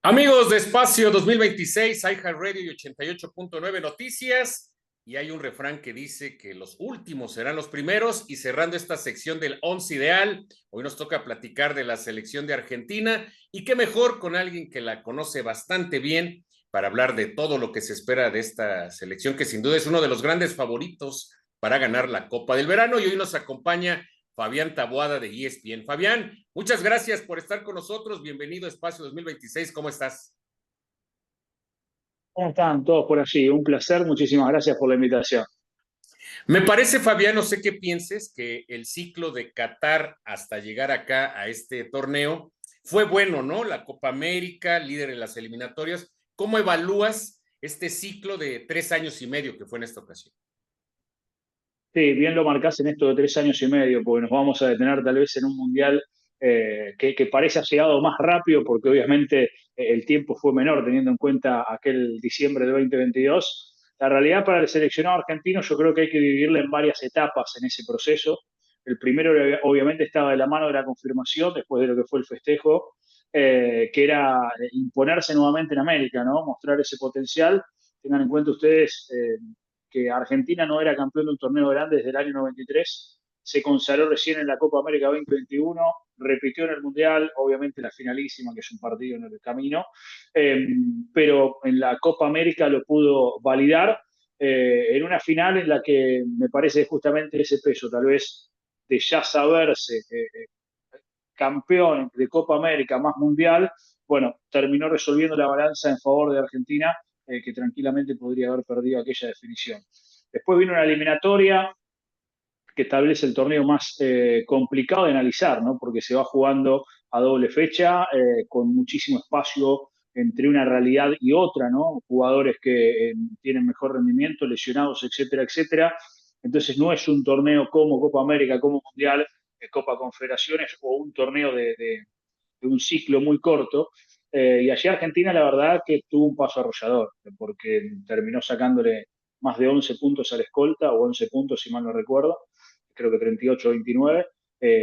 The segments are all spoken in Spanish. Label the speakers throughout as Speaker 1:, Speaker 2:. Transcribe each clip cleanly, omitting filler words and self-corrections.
Speaker 1: Amigos de Espacio 2026, iHeartRadio y 88.9 Noticias, y hay un refrán que dice que los últimos serán los primeros, y cerrando esta sección del once ideal, hoy nos toca platicar de la selección de Argentina, y qué mejor con alguien que la conoce bastante bien para hablar de todo lo que se espera de esta selección, que sin duda es uno de los grandes favoritos para ganar la Copa del Verano, y hoy nos acompaña Fabián Taboada de ESPN. Fabián, muchas gracias por estar con nosotros. Bienvenido a Espacio 2026. ¿Cómo estás?
Speaker 2: ¿Cómo están todos por allí? Un placer, muchísimas gracias por la invitación.
Speaker 1: Me parece, Fabián, no sé qué pienses, que el ciclo de Qatar hasta llegar acá a este torneo fue bueno, ¿no? La Copa América, líder en las eliminatorias. ¿Cómo evalúas este ciclo de 3 años y medio que fue en esta ocasión?
Speaker 2: Sí, bien lo marcás en esto de 3 años y medio, porque nos vamos a detener tal vez en un mundial que parece ha llegado más rápido, porque obviamente el tiempo fue menor teniendo en cuenta aquel diciembre de 2022. La realidad para el seleccionado argentino yo creo que hay que dividirla en varias etapas en ese proceso. El primero obviamente estaba de la mano de la confirmación, después de lo que fue el festejo, que era imponerse nuevamente en América, ¿no? Mostrar ese potencial. Tengan en cuenta ustedes que Argentina no era campeón de un torneo grande desde el año 93, se consagró recién en la Copa América 2021, repitió en el Mundial, obviamente la finalísima, que es un partido en el camino, eh, pero en la Copa América lo pudo validar en una final en la que me parece justamente ese peso, tal vez de ya saberse campeón de Copa América más Mundial, bueno, terminó resolviendo la balanza en favor de Argentina, que tranquilamente podría haber perdido aquella definición. Después vino una eliminatoria que establece el torneo más complicado de analizar, ¿no? Porque se va jugando a doble fecha, con muchísimo espacio entre una realidad y otra, ¿no? Jugadores que tienen mejor rendimiento, lesionados, etcétera, etcétera. Entonces no es un torneo como Copa América, como Mundial, Copa Confederaciones o un torneo de un ciclo muy corto. Y allí Argentina, la verdad, que tuvo un paso arrollador, porque terminó sacándole más de 11 puntos a la escolta, o 11 puntos, si mal no recuerdo, creo que 38-29,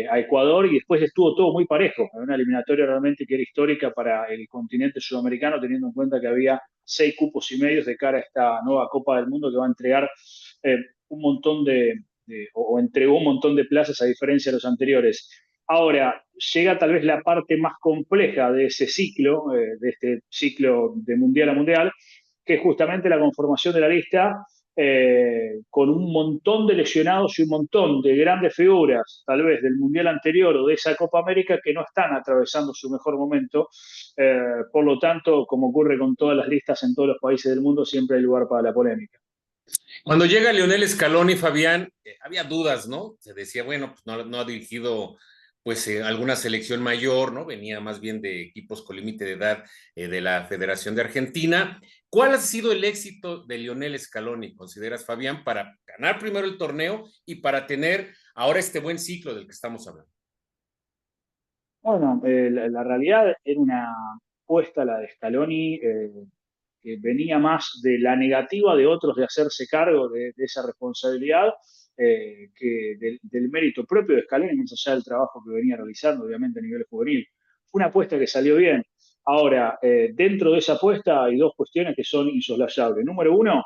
Speaker 2: a Ecuador, y después estuvo todo muy parejo, en una eliminatoria realmente que era histórica para el continente sudamericano, teniendo en cuenta que había 6 cupos y medio de cara a esta nueva Copa del Mundo que va a entregar eh, un montón o entregó un montón de plazas a diferencia de los anteriores. Ahora, llega tal vez la parte más compleja de ese ciclo, de este ciclo de mundial a mundial, que es justamente la conformación de la lista, con un montón de lesionados y un montón de grandes figuras, tal vez del mundial anterior o de esa Copa América, que no están atravesando su mejor momento. Por lo tanto, como ocurre con todas las listas en todos los países del mundo, siempre hay lugar para la polémica.
Speaker 1: Cuando llega Lionel Scaloni, Fabián, había dudas, ¿no? Se decía, bueno, pues no ha dirigido pues alguna selección mayor, ¿no? Venía más bien de equipos con límite de edad de la Federación de Argentina. ¿Cuál ha sido el éxito de Lionel Scaloni, consideras, Fabián, para ganar primero el torneo y para tener ahora este buen ciclo del que estamos hablando?
Speaker 2: Bueno, la realidad era una apuesta, la de Scaloni, que venía más de la negativa de otros de hacerse cargo de esa responsabilidad, que del mérito propio de Scaloni, más allá del trabajo que venía realizando, obviamente a nivel juvenil. Fue una apuesta que salió bien. Ahora, dentro de esa apuesta hay dos cuestiones que son insoslayables. Número uno,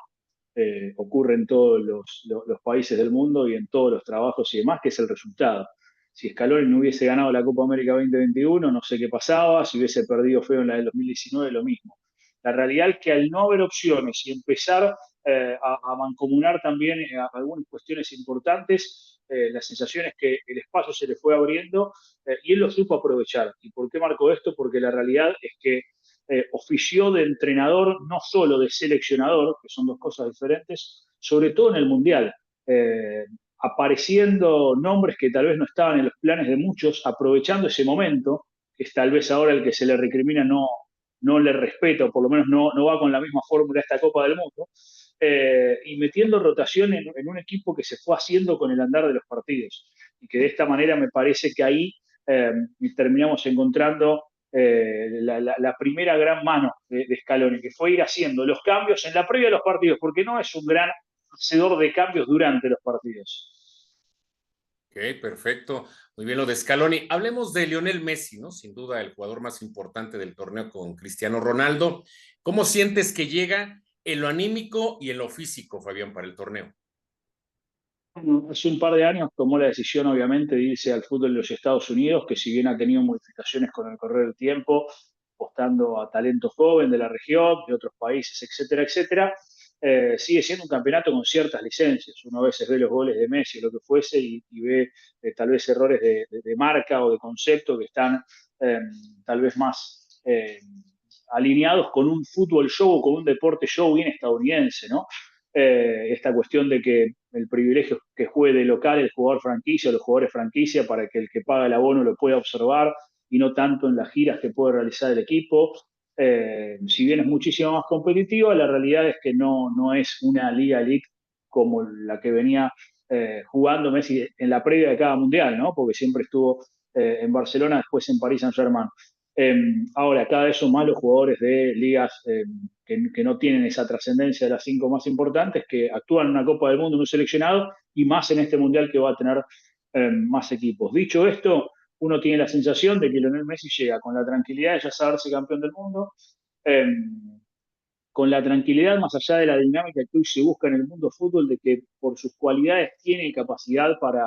Speaker 2: ocurre en todos los países del mundo y en todos los trabajos y demás, que es el resultado. Si Scaloni no hubiese ganado la Copa América 2021, no sé qué pasaba, si hubiese perdido feo en la del 2019, lo mismo. La realidad es que al no haber opciones y empezar a mancomunar también algunas cuestiones importantes, la sensación es que el espacio se le fue abriendo y él lo supo aprovechar. ¿Y por qué marco esto? Porque la realidad es que ofició de entrenador, no solo de seleccionador, que son dos cosas diferentes, sobre todo en el Mundial. Eh, Apareciendo nombres que tal vez no estaban en los planes de muchos, aprovechando ese momento, que es tal vez ahora el que se le recrimina no le respeta, o por lo menos no va con la misma fórmula a esta Copa del Mundo, y metiendo rotación en un equipo que se fue haciendo con el andar de los partidos. Y que de esta manera me parece que ahí eh, terminamos encontrando la primera gran mano de Scaloni, que fue ir haciendo los cambios en la previa de los partidos, porque no es un gran hacedor de cambios durante los partidos.
Speaker 1: Ok, perfecto. Muy bien lo de Scaloni. Hablemos de Lionel Messi, ¿no? Sin duda el jugador más importante del torneo con Cristiano Ronaldo. ¿Cómo sientes que llega en lo anímico y en lo físico, Fabián, para el torneo?
Speaker 2: Bueno, hace un par de años tomó la decisión, obviamente, de irse al fútbol de los Estados Unidos, que si bien ha tenido modificaciones con el correr del tiempo, apostando a talento joven de la región, de otros países, etcétera, etcétera, sigue siendo un campeonato con ciertas licencias. Uno a veces ve los goles de Messi o lo que fuese y ve tal vez errores de marca o de concepto que están eh, tal vez más alineados con un fútbol show, con un deporte show bien estadounidense, ¿no? Esta cuestión de que el privilegio que juegue de local el jugador franquicia o los jugadores franquicia para que el que paga el abono lo pueda observar y no tanto en las giras que puede realizar el equipo. Si bien es muchísimo más competitiva, la realidad es que no es una Liga Elite como la que venía jugando Messi en la previa de cada mundial, ¿no? Porque siempre estuvo en Barcelona, después en París Saint-Germain. Ahora, cada vez son más los jugadores de ligas que no tienen esa trascendencia de las cinco más importantes, que actúan en una Copa del Mundo, en un seleccionado, y más en este Mundial que va a tener más equipos. Dicho esto, uno tiene la sensación de que Lionel Messi llega con la tranquilidad de ya saberse campeón del mundo, eh, con la tranquilidad más allá de la dinámica que hoy se busca en el mundo fútbol, de que por sus cualidades tiene capacidad para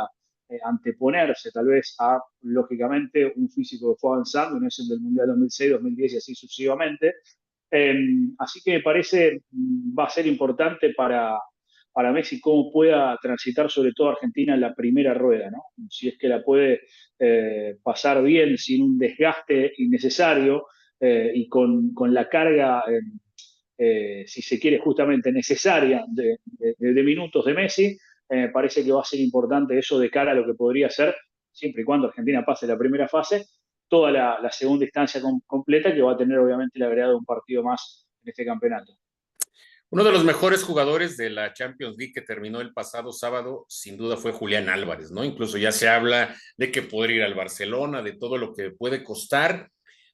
Speaker 2: anteponerse tal vez a, lógicamente, un físico que fue avanzando, y no es el del Mundial 2006, 2010 y así sucesivamente. Eh, Así que me parece va a ser importante para Messi cómo pueda transitar sobre todo Argentina en la primera rueda, ¿no? Si es que la puede pasar bien sin un desgaste innecesario y con la carga si se quiere, justamente necesaria de minutos de Messi. Parece que va a ser importante eso de cara a lo que podría ser, siempre y cuando Argentina pase la primera fase, toda la segunda instancia completa, que va a tener obviamente el agregado de un partido más en este campeonato.
Speaker 1: Uno de los mejores jugadores de la Champions League que terminó el pasado sábado, sin duda fue Julián Álvarez, ¿no? Incluso ya se habla de que podría ir al Barcelona, de todo lo que puede costar.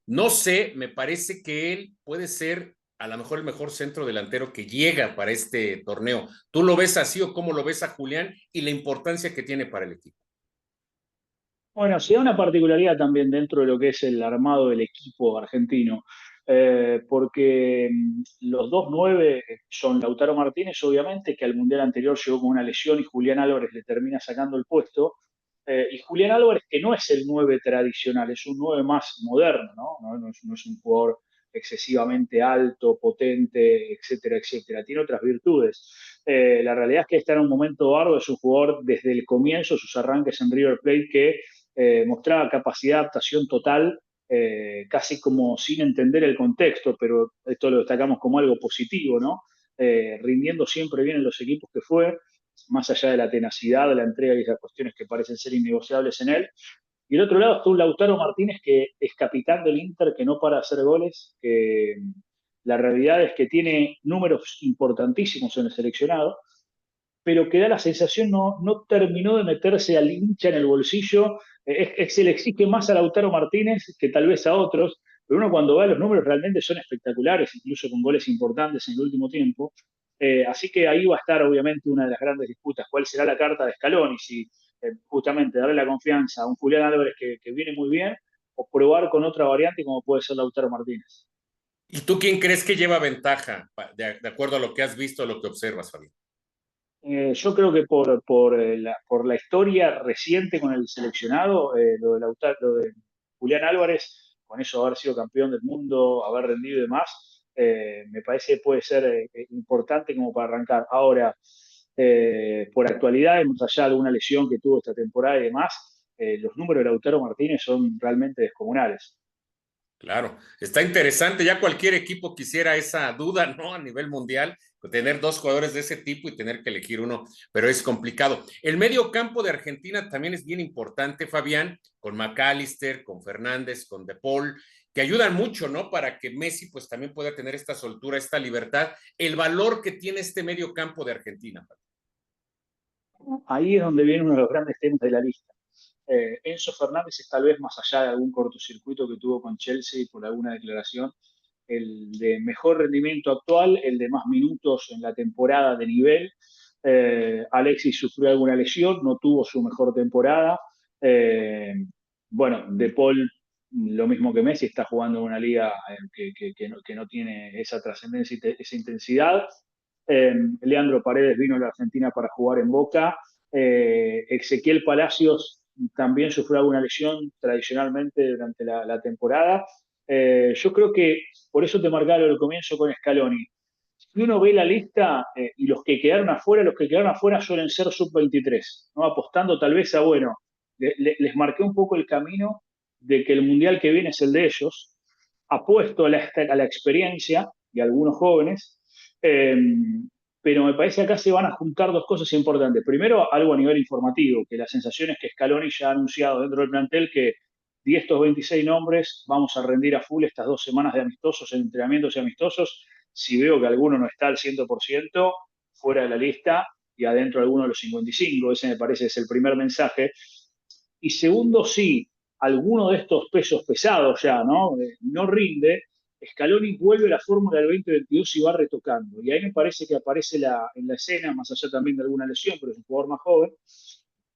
Speaker 1: No sé, me parece que él puede ser a lo mejor el mejor centro delantero que llega para este torneo. ¿Tú lo ves así o cómo lo ves a Julián y la importancia que tiene para el equipo?
Speaker 2: Bueno, se da una particularidad también dentro de lo que es el armado del equipo argentino, porque los dos nueve son Lautaro Martínez, obviamente, que al Mundial anterior llegó con una lesión y Julián Álvarez le termina sacando el puesto, y Julián Álvarez, que no es el nueve tradicional, es un nueve más moderno, ¿no? No es un jugador excesivamente alto, potente, etcétera, etcétera. Tiene otras virtudes. La realidad es que está en un momento bardo, es un jugador desde el comienzo, sus arranques en River Plate, que mostraba capacidad de adaptación total, casi como sin entender el contexto, pero esto lo destacamos como algo positivo, ¿no? Rindiendo siempre bien en los equipos que fue, más allá de la tenacidad, de la entrega y esas cuestiones que parecen ser innegociables en él. Y el otro lado está un Lautaro Martínez que es capitán del Inter, que no para hacer goles, que la realidad es que tiene números importantísimos en el seleccionado, pero que da la sensación no terminó de meterse al hincha en el bolsillo. Se le exige más a Lautaro Martínez que tal vez a otros, pero uno cuando ve los números realmente son espectaculares, incluso con goles importantes en el último tiempo. Así que ahí va a estar obviamente una de las grandes disputas, cuál será la carta de Scaloni, si justamente darle la confianza a un Julián Álvarez que viene muy bien, o probar con otra variante como puede ser Lautaro Martínez.
Speaker 1: ¿Y tú quién crees que lleva ventaja, de acuerdo a lo que has visto, a lo que observas, Fabián?
Speaker 2: Yo creo que por la historia reciente con el seleccionado, lo de Julián Álvarez, con eso haber sido campeón del mundo, haber rendido y demás, me parece que puede ser importante como para arrancar. Ahora, por actualidad, más allá de alguna lesión que tuvo esta temporada y demás, los números de Lautaro Martínez son realmente descomunales.
Speaker 1: Claro, está interesante. Ya cualquier equipo quisiera esa duda, ¿no? A nivel mundial, tener dos jugadores de ese tipo y tener que elegir uno, pero es complicado. El medio campo de Argentina también es bien importante, Fabián, con McAllister, con Fernández, con De Paul, que ayudan mucho, ¿no? Para que Messi pues también pueda tener esta soltura, esta libertad, el valor que tiene este medio campo de Argentina.
Speaker 2: Ahí es donde viene uno de los grandes temas de la lista. Enzo Fernández es tal vez más allá de algún cortocircuito que tuvo con Chelsea por alguna declaración, el de mejor rendimiento actual, el de más minutos en la temporada de nivel. Alexis sufrió alguna lesión, no tuvo su mejor temporada. Eh, bueno, De Paul, lo mismo que Messi, está jugando en una liga que no tiene esa trascendencia y esa intensidad. Leandro Paredes vino a la Argentina para jugar en Boca. Ezequiel Palacios también sufrió alguna lesión tradicionalmente durante la temporada. Yo creo que por eso te marcaba el comienzo con Scaloni. Si uno ve la lista y los que quedaron afuera suelen ser sub-23, ¿no? Apostando tal vez a, bueno, les marqué un poco el camino de que el mundial que viene es el de ellos, apuesto a la experiencia y a algunos jóvenes, eh, pero me parece que acá se van a juntar dos cosas importantes. Primero, algo a nivel informativo, que la sensación es que Scaloni ya ha anunciado dentro del plantel que de estos 26 nombres vamos a rendir a full estas 2 semanas de amistosos, entrenamientos y amistosos. Si veo que alguno no está al 100%, fuera de la lista y adentro alguno de los 55, ese me parece es el primer mensaje. Y segundo, si alguno de estos pesos pesados ya no rinde, Scaloni vuelve a la fórmula del 2022 y va retocando. Y ahí me parece que aparece en la escena, más allá también de alguna lesión, pero es un jugador más joven,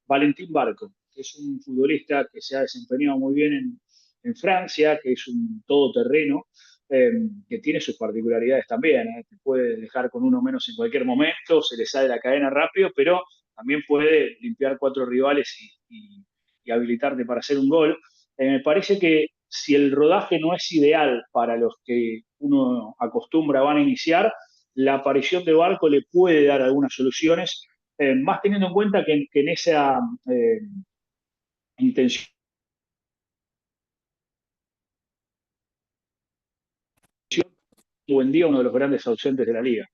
Speaker 2: Valentín Barco, que es un futbolista que se ha desempeñado muy bien en Francia, que es un todoterreno, que tiene sus particularidades también. Te puede dejar con uno menos en cualquier momento, se le sale la cadena rápido, pero también puede limpiar cuatro rivales y habilitarte para hacer un gol. Me parece que si el rodaje no es ideal para los que uno acostumbra van a iniciar, la aparición de Barco le puede dar algunas soluciones, más teniendo en cuenta que en esa intención, buen día uno de los grandes ausentes de la liga.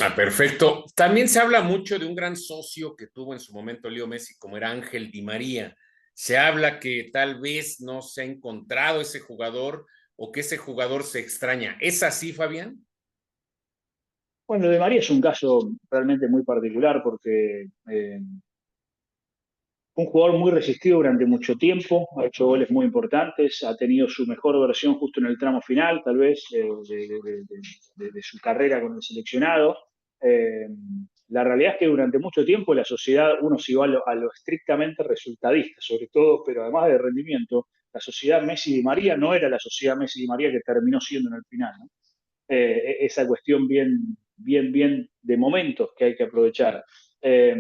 Speaker 1: Ah, perfecto. También se habla mucho de un gran socio que tuvo en su momento Leo Messi, como era Ángel Di María. Se habla que tal vez no se ha encontrado ese jugador o que ese jugador se extraña. ¿Es así, Fabián?
Speaker 2: Bueno, lo de María es un caso realmente muy particular porque un jugador muy resistido durante mucho tiempo, ha hecho goles muy importantes, ha tenido su mejor versión justo en el tramo final, tal vez, de su carrera con el seleccionado. Eh, la realidad es que durante mucho tiempo la sociedad, uno se iba a lo estrictamente resultadista, sobre todo, pero además de rendimiento, la sociedad Messi-Di María no era la sociedad Messi-Di María que terminó siendo en el final, ¿no? Esa cuestión bien de momentos que hay que aprovechar. Eh,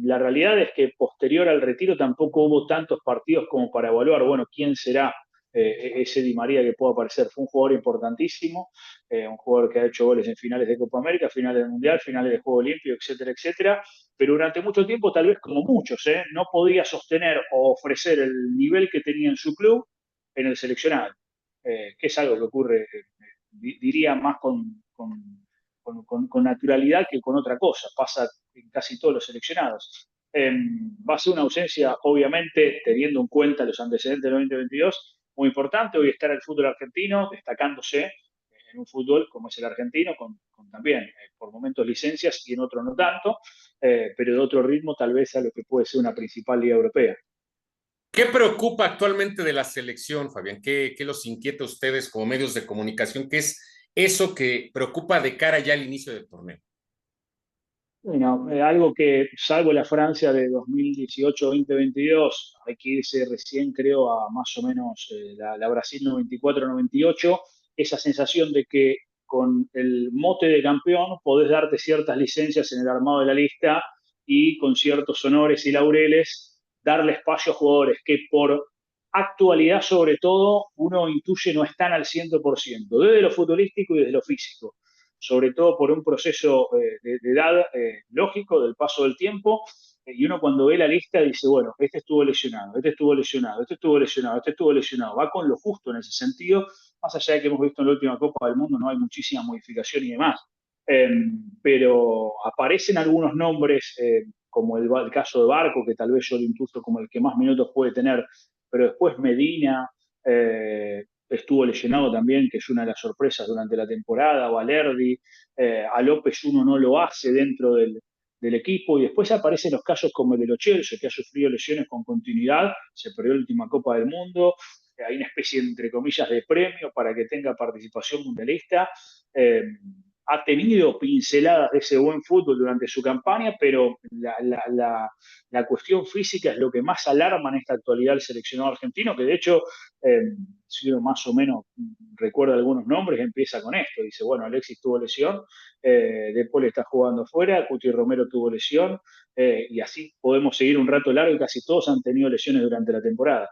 Speaker 2: la realidad es que posterior al retiro tampoco hubo tantos partidos como para evaluar, bueno, quién será ese Di María que pueda aparecer. Fue un jugador importantísimo, un jugador que ha hecho goles en finales de Copa América, finales del Mundial, finales de Juego Olímpico, etcétera, etcétera, pero durante mucho tiempo, tal vez como muchos, no podía sostener o ofrecer el nivel que tenía en su club en el seleccionado, que es algo que ocurre diría más con naturalidad que con otra cosa. Pasa en casi todos los seleccionados. Va a ser una ausencia, obviamente, teniendo en cuenta los antecedentes del 2022, muy importante. Hoy está el fútbol argentino destacándose en un fútbol como es el argentino, con también por momentos licencias y en otros no tanto, pero de otro ritmo tal vez a lo que puede ser una principal liga europea.
Speaker 1: ¿Qué preocupa actualmente de la selección, Fabián? ¿Qué los inquieta a ustedes como medios de comunicación? ¿Qué es eso que preocupa de cara ya al inicio del torneo?
Speaker 2: Bueno, algo que, salvo la Francia de 2018-2022, hay que irse recién, creo, a más o menos la Brasil 94-98, esa sensación de que con el mote de campeón podés darte ciertas licencias en el armado de la lista y con ciertos honores y laureles darle espacio a jugadores que por actualidad sobre todo uno intuye no están al 100%, desde lo futbolístico y desde lo físico, sobre todo por un proceso de edad lógico del paso del tiempo, y uno cuando ve la lista dice, bueno, este estuvo lesionado, este estuvo lesionado, este estuvo lesionado, este estuvo lesionado, va con lo justo en ese sentido, más allá de que hemos visto en la última Copa del Mundo, no hay muchísima modificación y demás. Eh, pero aparecen algunos nombres, como el caso de Barco, que tal vez yo lo intuyo como el que más minutos puede tener, pero después Medina, estuvo lesionado también, que es una de las sorpresas durante la temporada, Valerdi, a López uno no lo hace dentro del equipo, y después aparecen los casos como el de Lo Celso, que ha sufrido lesiones con continuidad, se perdió la última Copa del Mundo, hay una especie, entre comillas, de premio para que tenga participación mundialista. Eh, ha tenido pinceladas de ese buen fútbol durante su campaña, pero la cuestión física es lo que más alarma en esta actualidad al seleccionado argentino, que de hecho, si uno más o menos recuerda algunos nombres, empieza con esto. Dice, bueno, Alexis tuvo lesión, De Paul está jugando fuera, Cuti Romero tuvo lesión, y así podemos seguir un rato largo y casi todos han tenido lesiones durante la temporada.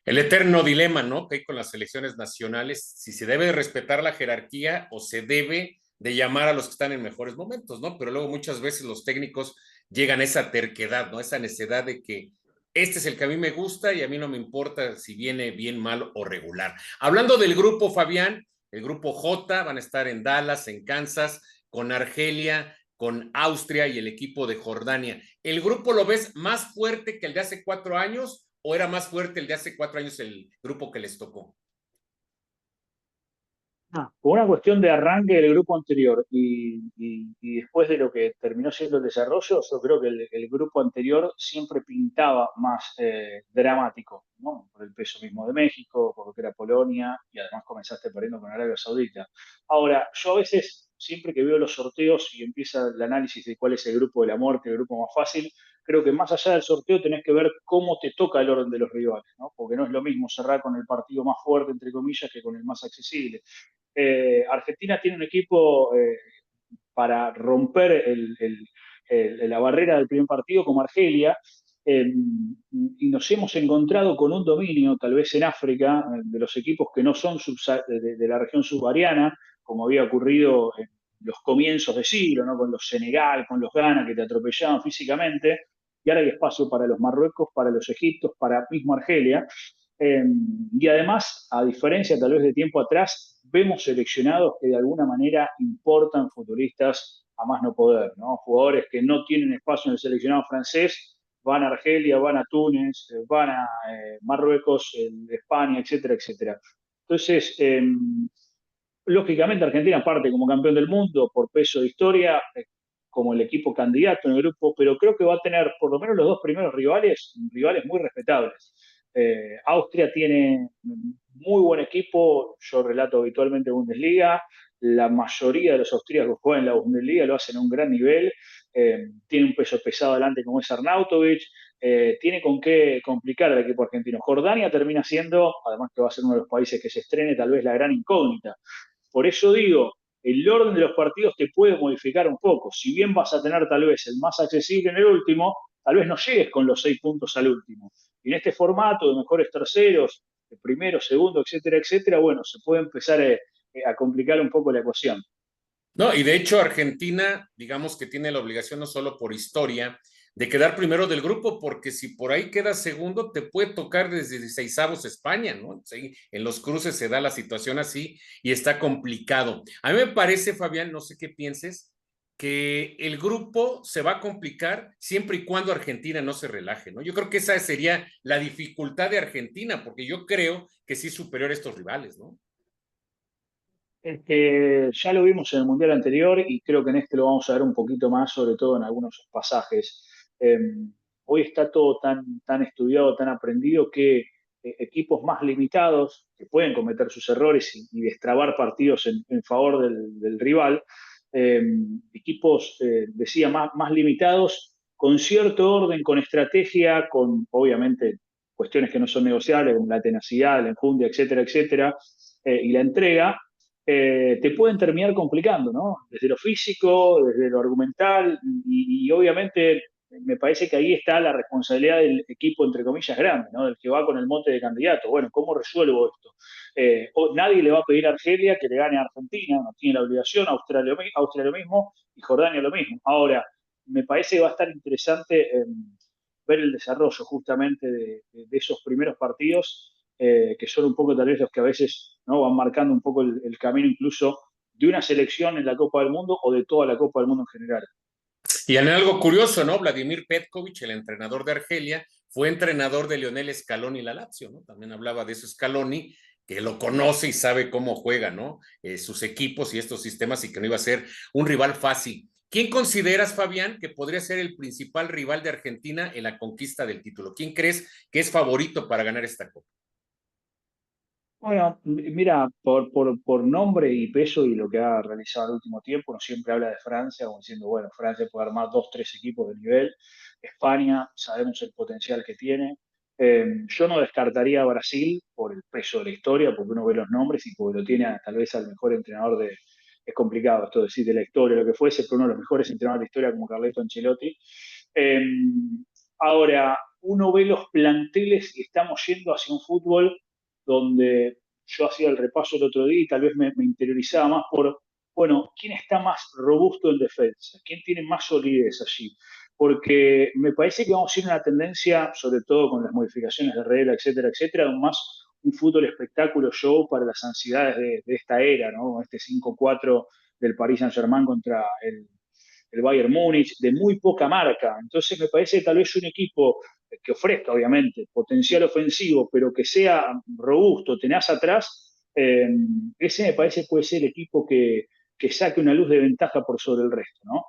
Speaker 1: El eterno dilema, ¿no? Que hay con las selecciones nacionales, si se debe de respetar la jerarquía o se debe de llamar a los que están en mejores momentos, ¿no? Pero luego muchas veces los técnicos llegan a esa terquedad, ¿no? Esa necesidad de que este es el que a mí me gusta y a mí no me importa si viene bien, mal o regular. Hablando del grupo, Fabián, el grupo J, van a estar en Dallas, en Kansas, con Argelia, con Austria y el equipo de Jordania. ¿El grupo lo ves más fuerte que el de hace 4 años o era más fuerte el de hace 4 años el grupo que les tocó?
Speaker 2: Por una cuestión de arranque del grupo anterior y después de lo que terminó siendo el desarrollo, yo creo que el grupo anterior siempre pintaba más dramático, ¿no? Por el peso mismo de México, por lo que era Polonia, y además comenzaste perdiendo con Arabia Saudita. Ahora, yo a veces, siempre que veo los sorteos y empieza el análisis de cuál es el grupo de la muerte, el grupo más fácil, creo que más allá del sorteo tenés que ver cómo te toca el orden de los rivales, ¿no? Porque no es lo mismo cerrar con el partido más fuerte, entre comillas, que con el más accesible. Argentina tiene un equipo para romper la barrera del primer partido como Argelia, y nos hemos encontrado con un dominio, tal vez en África, de los equipos que no son de la región subsahariana, como había ocurrido en los comienzos de siglo, ¿no? Con los Senegal, con los Ghana, que te atropellaban físicamente, y ahora hay espacio para los Marruecos, para los Egiptos, para mismo Argelia. Eh, y además, a diferencia tal vez de tiempo atrás, vemos seleccionados que de alguna manera importan futbolistas a más no poder, ¿no? Jugadores que no tienen espacio en el seleccionado francés, van a Argelia, van a Túnez, van a Marruecos, España, etcétera, etcétera. Entonces, lógicamente Argentina parte como campeón del mundo por peso de historia, como el equipo candidato en el grupo, pero creo que va a tener por lo menos los dos primeros rivales muy respetables. Austria tiene muy buen equipo, yo relato habitualmente Bundesliga, la mayoría de los austríacos que juegan en la Bundesliga lo hacen a un gran nivel, tiene un peso pesado adelante como es Arnautovic, tiene con qué complicar al equipo argentino. Jordania termina siendo, además que va a ser uno de los países que se estrene, tal vez la gran incógnita. Por eso digo, el orden de los partidos te puede modificar un poco. Si bien vas a tener tal vez el más accesible en el último, tal vez no llegues con los 6 puntos al último. Y en este formato de mejores terceros, de primero, segundo, etcétera, etcétera, bueno, se puede empezar a complicar un poco la ecuación.
Speaker 1: No, y de hecho Argentina, digamos que tiene la obligación no solo por historia de quedar primero del grupo, porque si por ahí queda segundo, te puede tocar desde 16avos España, ¿no? Sí, en los cruces se da la situación así y está complicado. A mí me parece, Fabián, no sé qué pienses, que el grupo se va a complicar siempre y cuando Argentina no se relaje, ¿no? Yo creo que esa sería la dificultad de Argentina, porque yo creo que sí es superior a estos rivales, ¿no?
Speaker 2: Ya lo vimos en el Mundial anterior y creo que en este lo vamos a ver un poquito más, sobre todo en algunos pasajes. Eh, Hoy está todo tan estudiado, tan aprendido que equipos más limitados, que pueden cometer sus errores y destrabar partidos en favor del rival, eh, equipos, decía, más limitados, con cierto orden, con estrategia, con obviamente cuestiones que no son negociables, como la tenacidad, la enjundia, etcétera, etcétera, y la entrega, te pueden terminar complicando, ¿no? Desde lo físico, desde lo argumental, y obviamente me parece que ahí está la responsabilidad del equipo, entre comillas, grande, ¿no? Del que va con el mote de candidato. Bueno, ¿cómo resuelvo esto? Nadie le va a pedir a Argelia que le gane a Argentina, no tiene la obligación, Austria lo mismo y Jordania lo mismo. Ahora, me parece que va a estar interesante ver el desarrollo justamente de esos primeros partidos, que son un poco tal vez los que a veces, ¿no?, van marcando un poco el camino incluso de una selección en la Copa del Mundo o de toda la Copa del Mundo en general.
Speaker 1: Y en algo curioso, ¿no? Vladimir Petkovic, el entrenador de Argelia, fue entrenador de Lionel Scaloni y la Lazio, ¿no? También hablaba de eso Scaloni, que lo conoce y sabe cómo juega, ¿no? Sus equipos y estos sistemas y que no iba a ser un rival fácil. ¿Quién consideras, Fabián, que podría ser el principal rival de Argentina en la conquista del título? ¿Quién crees que es favorito para ganar esta Copa?
Speaker 2: Bueno, mira, por nombre y peso y lo que ha realizado en el último tiempo, uno siempre habla de Francia, como diciendo, bueno, Francia puede armar dos, tres equipos de nivel. España, sabemos el potencial que tiene. Yo no descartaría a Brasil por el peso de la historia, porque uno ve los nombres y porque lo tiene tal vez al mejor entrenador de. Es complicado esto de decir de la historia, lo que fuese, pero uno de los mejores entrenadores de la historia como Carleto Ancelotti. Eh, Ahora, uno ve los planteles y estamos yendo hacia un fútbol donde yo hacía el repaso el otro día y tal vez me interiorizaba más por, bueno, ¿quién está más robusto en defensa? ¿Quién tiene más solidez allí? Porque me parece que vamos a ir a una tendencia, sobre todo con las modificaciones de regla, etcétera, etcétera, más un fútbol espectáculo show para las ansiedades de esta era, ¿no? Este 5-4 del Paris Saint-Germain contra el Bayern Múnich, de muy poca marca. Entonces me parece que tal vez un equipo que ofrezca, obviamente, potencial ofensivo, pero que sea robusto, tenaz atrás, ese me parece puede ser el equipo que saque una luz de ventaja por sobre el resto, ¿no?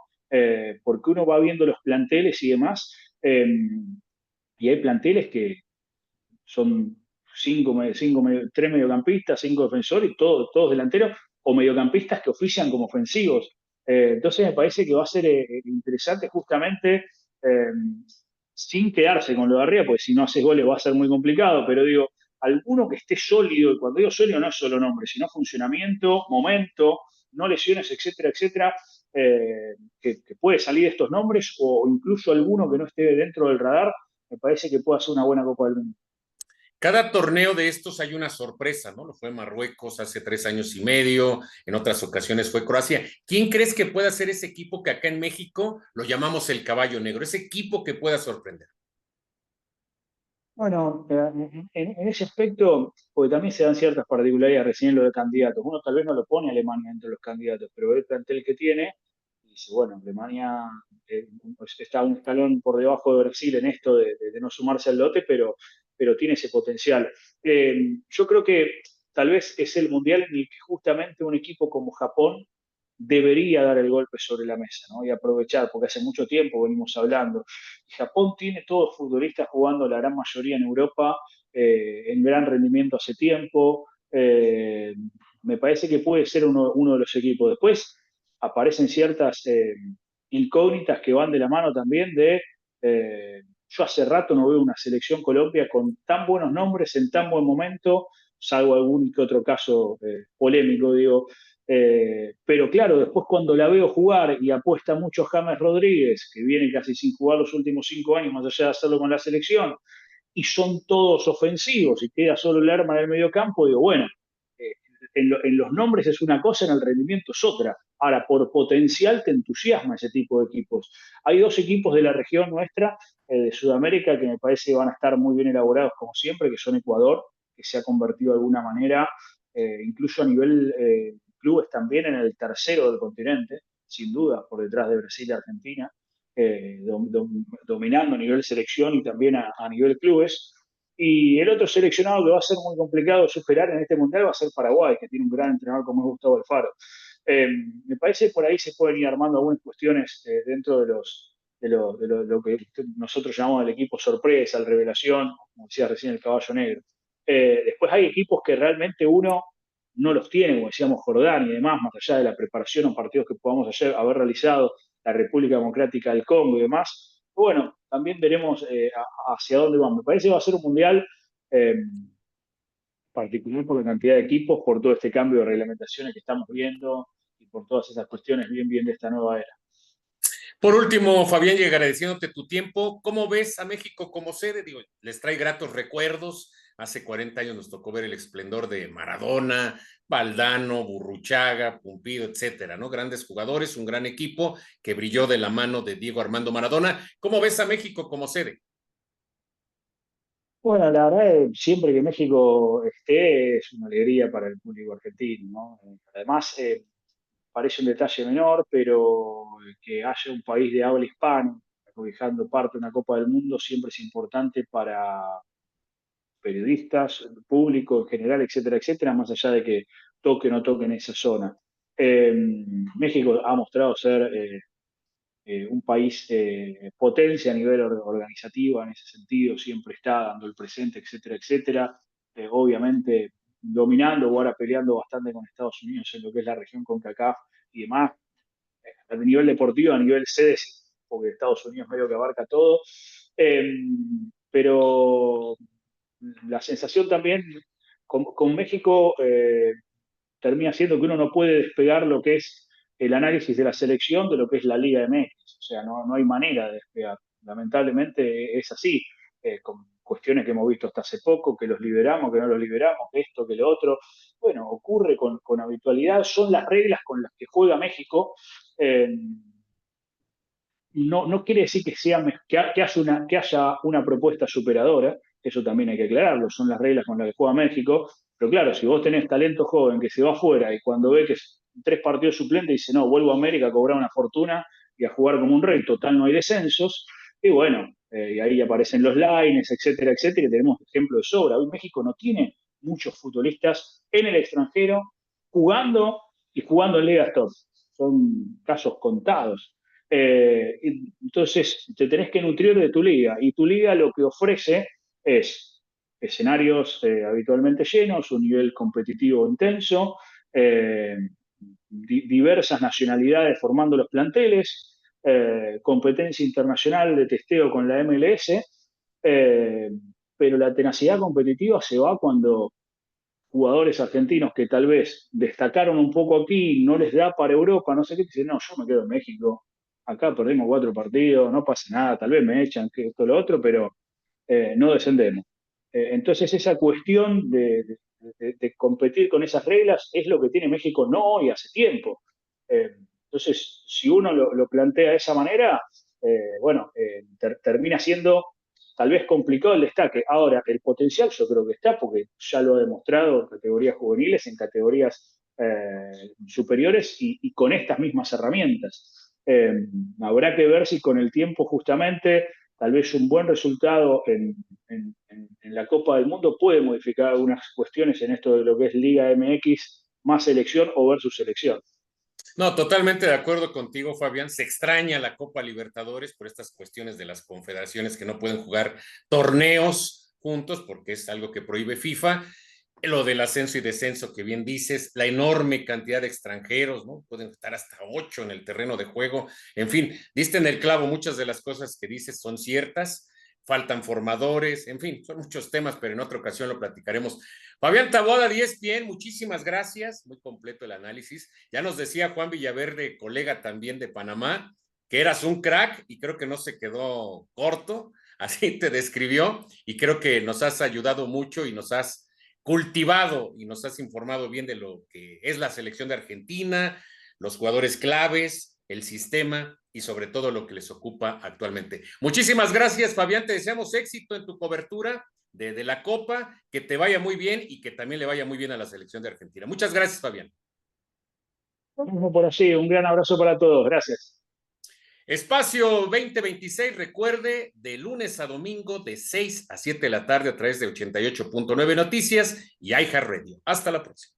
Speaker 2: Porque uno va viendo los planteles y demás, y hay planteles que son tres mediocampistas, cinco defensores, y todos delanteros, o mediocampistas que ofician como ofensivos. Entonces me parece que va a ser interesante justamente eh, sin quedarse con lo de arriba, porque si no haces goles va a ser muy complicado, pero digo, alguno que esté sólido, y cuando digo sólido no es solo nombre, sino funcionamiento, momento, no lesiones, etcétera, etcétera, que puede salir de estos nombres, o incluso alguno que no esté dentro del radar, me parece que puede hacer una buena Copa del Mundo.
Speaker 1: Cada torneo de estos hay una sorpresa, ¿no? Lo fue Marruecos hace 3 años y medio, en otras ocasiones fue Croacia. ¿Quién crees que pueda ser ese equipo que acá en México lo llamamos el caballo negro? Ese equipo que pueda sorprender.
Speaker 2: Bueno, en ese aspecto, porque también se dan ciertas particularidades recién en lo de candidatos. Uno tal vez no lo pone a Alemania entre los candidatos, pero ve el plantel que tiene y dice, bueno, Alemania pues está un escalón por debajo de Brasil en esto de no sumarse al lote, pero tiene ese potencial. Yo creo que tal vez es el mundial en el que justamente un equipo como Japón debería dar el golpe sobre la mesa, ¿no? Y aprovechar, porque hace mucho tiempo venimos hablando. Japón tiene todos futbolistas jugando la gran mayoría en Europa, en gran rendimiento hace tiempo. Me parece que puede ser uno de los equipos. Después aparecen ciertas incógnitas que van de la mano también yo hace rato no veo una selección Colombia con tan buenos nombres en tan buen momento, salvo algún que otro caso polémico, digo, pero claro, después cuando la veo jugar y apuesta mucho James Rodríguez, que viene casi sin jugar los últimos 5 años, más allá de hacerlo con la selección, y son todos ofensivos y queda solo el arma en el medio campo, digo, bueno, eh, en los nombres es una cosa, en el rendimiento es otra. Ahora, por potencial te entusiasma ese tipo de equipos. Hay dos equipos de la región nuestra, de Sudamérica, que me parece que van a estar muy bien elaborados como siempre, que son Ecuador, que se ha convertido de alguna manera, incluso a nivel clubes también, en el tercero del continente, sin duda, por detrás de Brasil y Argentina, dominando a nivel selección y también a nivel clubes. Y el otro seleccionado que va a ser muy complicado de superar en este mundial va a ser Paraguay, que tiene un gran entrenador como es Gustavo Alfaro. Me parece que por ahí se pueden ir armando algunas cuestiones dentro lo que nosotros llamamos el equipo sorpresa, el revelación, como decía recién el caballo negro. Después hay equipos que realmente uno no los tiene, como decíamos Jordania y demás, más allá de la preparación o partidos que podamos haber realizado, la República Democrática del Congo y demás. Bueno, también veremos hacia dónde vamos. Me parece que va a ser un mundial eh, particular por la cantidad de equipos, por todo este cambio de reglamentaciones que estamos viendo y por todas esas cuestiones bien de esta nueva era.
Speaker 1: Por último, Fabián, y agradeciéndote tu tiempo, ¿cómo ves a México como sede? Digo, les trae gratos recuerdos. Hace 40 años nos tocó ver el esplendor de Maradona, Valdano, Burruchaga, Pumpido, etcétera, ¿no? Grandes jugadores, un gran equipo que brilló de la mano de Diego Armando Maradona. ¿Cómo ves a México como sede?
Speaker 2: Bueno, la verdad, siempre que México esté es una alegría para el público argentino, ¿no? Además, parece un detalle menor, pero que haya un país de habla hispana cobijando parte de una Copa del Mundo siempre es importante para periodistas, público en general, etcétera, etcétera, más allá de que toque o no toque en esa zona. Eh, México ha mostrado ser un país potencia a nivel organizativo en ese sentido, siempre está dando el presente, etcétera, etcétera. Obviamente dominando o ahora peleando bastante con Estados Unidos en lo que es la región CONCACAF y demás, a nivel deportivo, a nivel sedes, porque Estados Unidos medio que abarca todo. Eh, pero la sensación también con México termina siendo que uno no puede despegar lo que es el análisis de la selección de lo que es la Liga MX. O sea, no hay manera de despegar. Lamentablemente es así, con cuestiones que hemos visto hasta hace poco, que los liberamos, que no los liberamos, que esto, que lo otro. Bueno, ocurre con habitualidad, son las reglas con las que juega México. Eh, no quiere decir que haya una propuesta superadora, eso también hay que aclararlo, son las reglas con las que juega México, pero claro, si vos tenés talento joven que se va afuera y cuando ve que es 3 partidos suplentes dice, no, vuelvo a América a cobrar una fortuna y a jugar como un rey, total no hay descensos, y bueno, y ahí aparecen los lines, etcétera, etcétera, y tenemos ejemplos de sobra. Hoy México no tiene muchos futbolistas en el extranjero jugando y jugando en ligas top, son casos contados. Entonces, te tenés que nutrir de tu liga y tu liga lo que ofrece es escenarios habitualmente llenos, un nivel competitivo intenso, eh, diversas nacionalidades formando los planteles, competencia internacional de testeo con la MLS, eh, pero la tenacidad competitiva se va cuando jugadores argentinos que tal vez destacaron un poco aquí, no les da para Europa, no sé qué, dicen, no, yo me quedo en México, acá perdimos 4 partidos, no pasa nada, tal vez me echan, que esto, lo otro, pero no descendemos. Entonces esa cuestión de competir con esas reglas es lo que tiene México no hoy, hace tiempo. Entonces, si uno lo plantea de esa manera, bueno, termina siendo tal vez complicado el destaque. Ahora, el potencial yo creo que está, porque ya lo ha demostrado en categorías juveniles, en categorías superiores y con estas mismas herramientas. Habrá que ver si con el tiempo justamente tal vez un buen resultado en la Copa del Mundo puede modificar algunas cuestiones en esto de lo que es Liga MX más selección o versus selección.
Speaker 1: No, totalmente de acuerdo contigo, Fabián. Se extraña la Copa Libertadores por estas cuestiones de las confederaciones que no pueden jugar torneos juntos porque es algo que prohíbe FIFA. Lo del ascenso y descenso que bien dices, la enorme cantidad de extranjeros, ¿no? Pueden estar hasta 8 en el terreno de juego. En fin, diste en el clavo, muchas de las cosas que dices son ciertas. Faltan formadores, en fin, son muchos temas, pero en otra ocasión lo platicaremos. Fabián Taboada, 10 bien, muchísimas gracias, muy completo el análisis. Ya nos decía Juan Villaverde, colega también de Panamá, que eras un crack y creo que no se quedó corto, así te describió y creo que nos has ayudado mucho y nos has cultivado y nos has informado bien de lo que es la selección de Argentina, los jugadores claves, el sistema y sobre todo lo que les ocupa actualmente. Muchísimas gracias, Fabián, te deseamos éxito en tu cobertura de la Copa, que te vaya muy bien y que también le vaya muy bien a la selección de Argentina. Muchas gracias, Fabián.
Speaker 2: Por allí, un gran abrazo para todos, gracias.
Speaker 1: Espacio 2026, recuerde, de lunes a domingo de 6 a 7 de la tarde a través de 88.9 Noticias y iHeartRadio. Hasta la próxima.